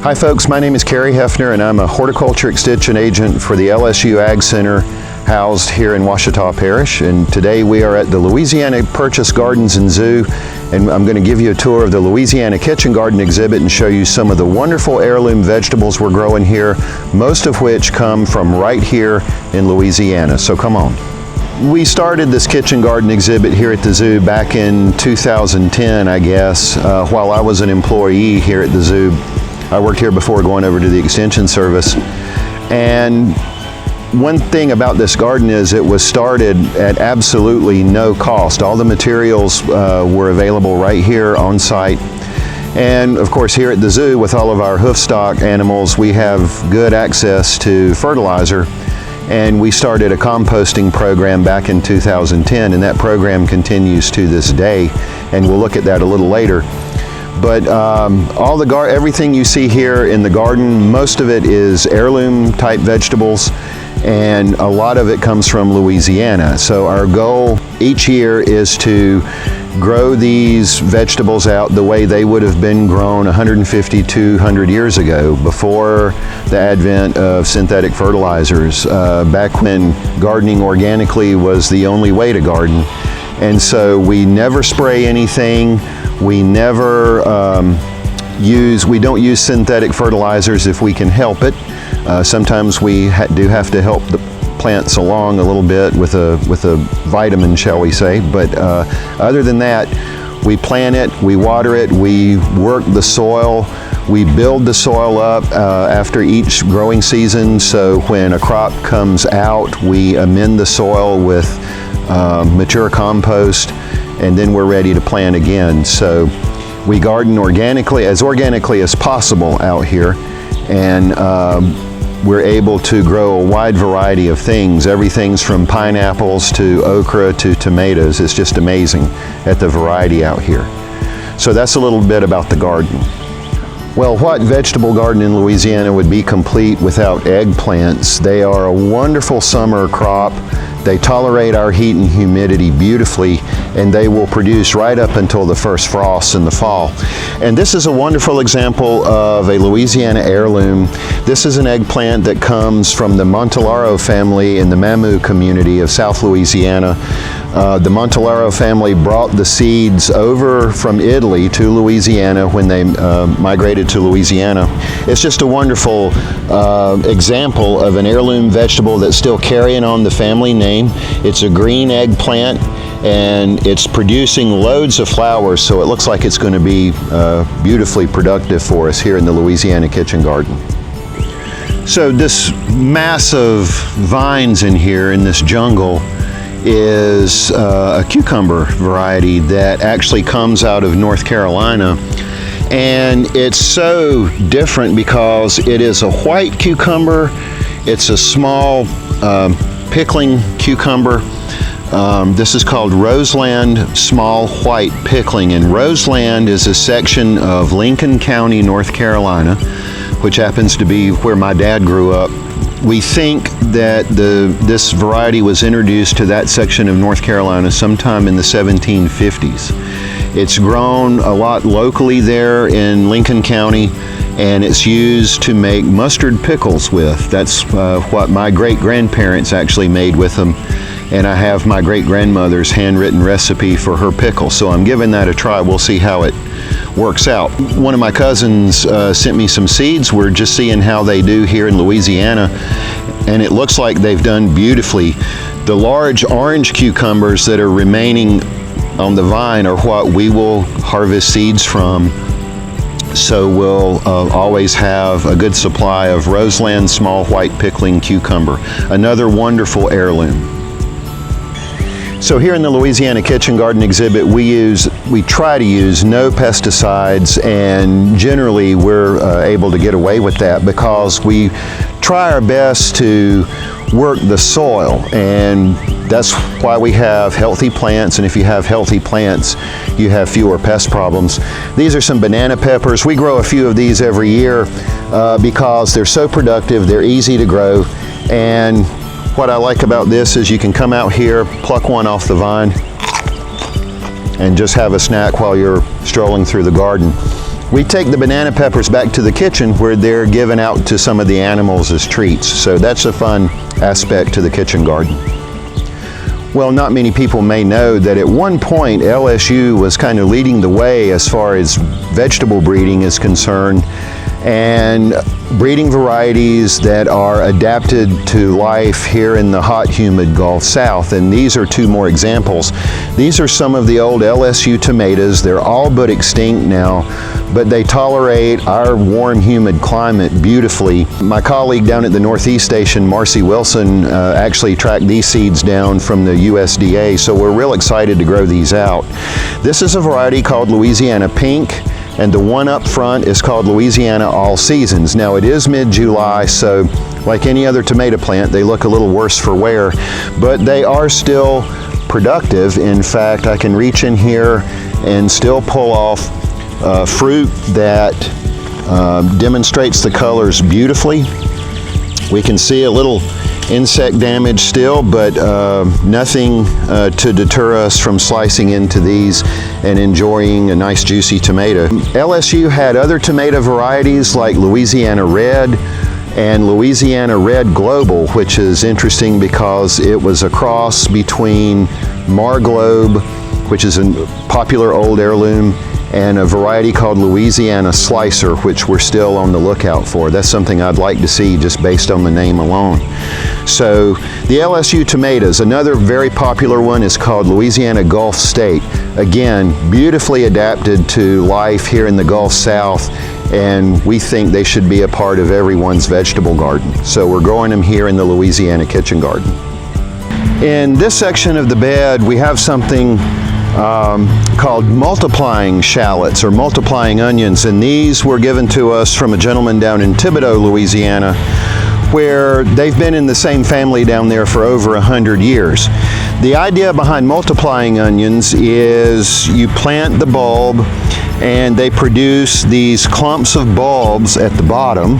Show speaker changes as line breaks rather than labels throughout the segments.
Hi folks, my name is Kerry Heafner and I'm a horticulture extension agent for the LSU Ag Center housed here in Ouachita Parish. And today we are at the Louisiana Purchase Gardens and Zoo, and I'm going to give you a tour of the Louisiana Kitchen Garden exhibit and show you some of the wonderful heirloom vegetables we're growing here, most of which come from right here in Louisiana. So come on. We started this kitchen garden exhibit here at the zoo back in 2010, I guess, while I was an employee here at the zoo. I worked here before going over to the Extension Service. And one thing about this garden is it was started at absolutely no cost. All the materials were available right here on site. And of course here at the zoo with all of our hoof stock animals, we have good access to fertilizer. And we started a composting program back in 2010, and that program continues to this day, and we'll look at that a little later. But everything you see here in the garden, most of it is heirloom type vegetables, and a lot of it comes from Louisiana. So our goal each year is to grow these vegetables out the way they would have been grown 150, 200 years ago, before the advent of synthetic fertilizers, back when gardening organically was the only way to garden. And so we never spray anything. We never we don't use synthetic fertilizers if we can help it. Sometimes we do have to help the plants along a little bit with a vitamin, shall we say. But other than that, we plant it, we water it, we work the soil, we build the soil up after each growing season. So when a crop comes out, we amend the soil with mature compost, and then we're ready to plant again. So we garden organically as possible out here, and we're able to grow a wide variety of things. Everything's from pineapples to okra to tomatoes. It's just amazing at the variety out here. So that's a little bit about the garden. Well, what vegetable garden in Louisiana would be complete without eggplants? They are a wonderful summer crop. They tolerate our heat and humidity beautifully, and they will produce right up until the first frosts in the fall. And this is a wonderful example of a Louisiana heirloom. This is an eggplant that comes from the Montelaro family in the Mamou community of South Louisiana. The Montelaro family brought the seeds over from Italy to Louisiana when they migrated to Louisiana. It's just a wonderful example of an heirloom vegetable that's still carrying on the family name. It's a green eggplant, and it's producing loads of flowers, so it looks like it's going to be beautifully productive for us here in the Louisiana Kitchen Garden. So this mass of vines in here in this jungle is a cucumber variety that actually comes out of North Carolina, and it's so different because it is a white cucumber. It's a small pickling cucumber. This is called Roseland Small White Pickling, and Roseland is a section of Lincoln County, North Carolina, which happens to be where my dad grew up. We think that this variety was introduced to that section of North Carolina sometime in the 1750s. It's grown a lot locally there in Lincoln County, and it's used to make mustard pickles with. That's what my great-grandparents actually made with them, and I have my great-grandmother's handwritten recipe for her pickle, so I'm giving that a try. We'll see how it works out. One of my cousins sent me some seeds. We're just seeing how they do here in Louisiana, and it looks like they've done beautifully. The large orange cucumbers that are remaining on the vine are what we will harvest seeds from. So we'll always have a good supply of Roseland Small White Pickling Cucumber, another wonderful heirloom. So here in the Louisiana Kitchen Garden exhibit, we try to use no pesticides, and generally we're able to get away with that because we try our best to work the soil, and that's why we have healthy plants. And if you have healthy plants, you have fewer pest problems. These are some banana peppers. We grow a few of these every year because they're so productive, they're easy to grow, and what I like about this is you can come out here, pluck one off the vine, and just have a snack while you're strolling through the garden. we take the banana peppers back to the kitchen where they're given out to some of the animals as treats. So that's a fun aspect to the kitchen garden. Well, not many people may know that at one point LSU was kind of leading the way as far as vegetable breeding is concerned, and breeding varieties that are adapted to life here in the hot, humid Gulf South. And these are two more examples. These are some of the old LSU tomatoes. They're all but extinct now, but they tolerate our warm, humid climate beautifully. My colleague down at the Northeast Station, Marcie Wilson, actually tracked these seeds down from the USDA, so we're real excited to grow these out. This is a variety called Louisiana Pink, and the one up front is called Louisiana All Seasons. Now it is mid-July, so like any other tomato plant, they look a little worse for wear, but they are still productive. In fact, I can reach in here and still pull off fruit that demonstrates the colors beautifully. We can see a little insect damage still, but nothing to deter us from slicing into these and enjoying a nice juicy tomato. LSU had other tomato varieties like Louisiana Red and Louisiana Red Global, which is interesting because it was a cross between Marglobe, which is a popular old heirloom, and a variety called Louisiana Slicer, which we're still on the lookout for. That's something I'd like to see just based on the name alone. So the LSU tomatoes, another very popular one is called Louisiana Gulf State. Again, beautifully adapted to life here in the Gulf South, and we think they should be a part of everyone's vegetable garden. So we're growing them here in the Louisiana Kitchen Garden. In this section of the bed, we have something called multiplying shallots or multiplying onions, and these were given to us from a gentleman down in Thibodaux, Louisiana, where they've been in the same family down there for over 100 years. The idea behind multiplying onions is you plant the bulb and they produce these clumps of bulbs at the bottom.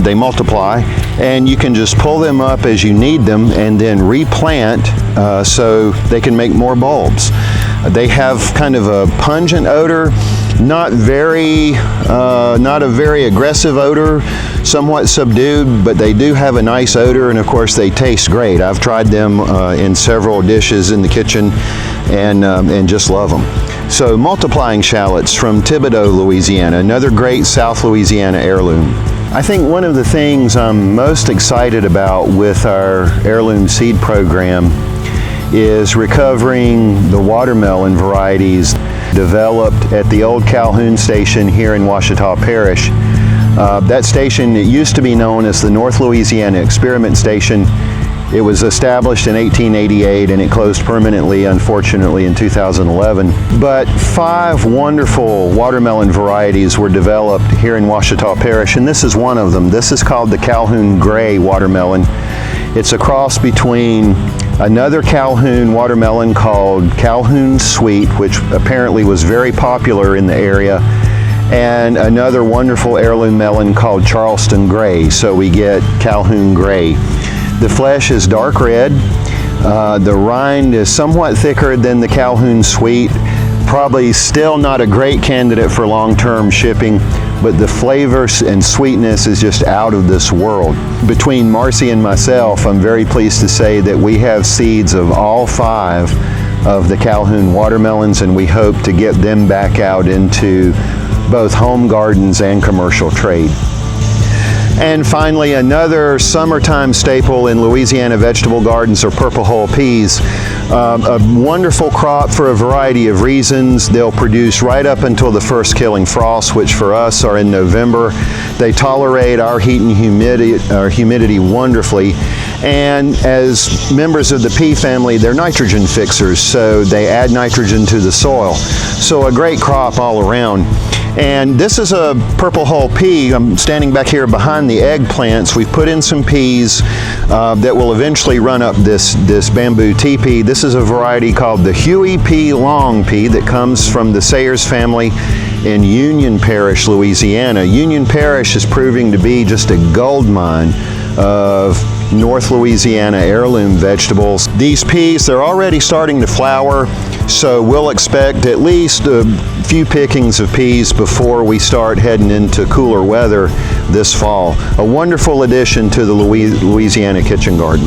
They multiply, and you can just pull them up as you need them and then replant so they can make more bulbs. They have kind of a pungent odor, not a very aggressive odor, somewhat subdued, but they do have a nice odor, and of course they taste great. I've tried them in several dishes in the kitchen and just love them. So multiplying shallots from Thibodaux, Louisiana, another great South Louisiana heirloom. I think one of the things I'm most excited about with our heirloom seed program is recovering the watermelon varieties developed at the old Calhoun station here in Ouachita Parish. That station, it used to be known as the North Louisiana Experiment Station. It was established in 1888 and it closed permanently, unfortunately, in 2011. But 5 wonderful watermelon varieties were developed here in Ouachita Parish, and this is one of them. This is called the Calhoun Gray watermelon. It's a cross between another Calhoun watermelon called Calhoun Sweet, which apparently was very popular in the area, and another wonderful heirloom melon called Charleston Gray. So we get Calhoun Gray. The flesh is dark red. The rind is somewhat thicker than the Calhoun Sweet. Probably still not a great candidate for long-term shipping, but the flavor and sweetness is just out of this world. Between Marcie and myself, I'm very pleased to say that we have seeds of all 5 of the Calhoun watermelons, and we hope to get them back out into both home gardens and commercial trade. And finally, another summertime staple in Louisiana vegetable gardens are purple hull peas. A wonderful crop for a variety of reasons. They'll produce right up until the first killing frosts, which for us are in November. They tolerate our heat and humidity wonderfully. And as members of the pea family, they're nitrogen fixers, so they add nitrogen to the soil. So a great crop all around. And this is a purple hull pea. I'm standing back here behind the eggplants. We've put in some peas that will eventually run up this bamboo teepee. This is a variety called the Huey P. Long pea that comes from the Sayers family in Union Parish, Louisiana. Union Parish is proving to be just a gold mine of North Louisiana heirloom vegetables. These peas, they're already starting to flower. So we'll expect at least a few pickings of peas before we start heading into cooler weather this fall. A wonderful addition to the Louisiana Kitchen Garden.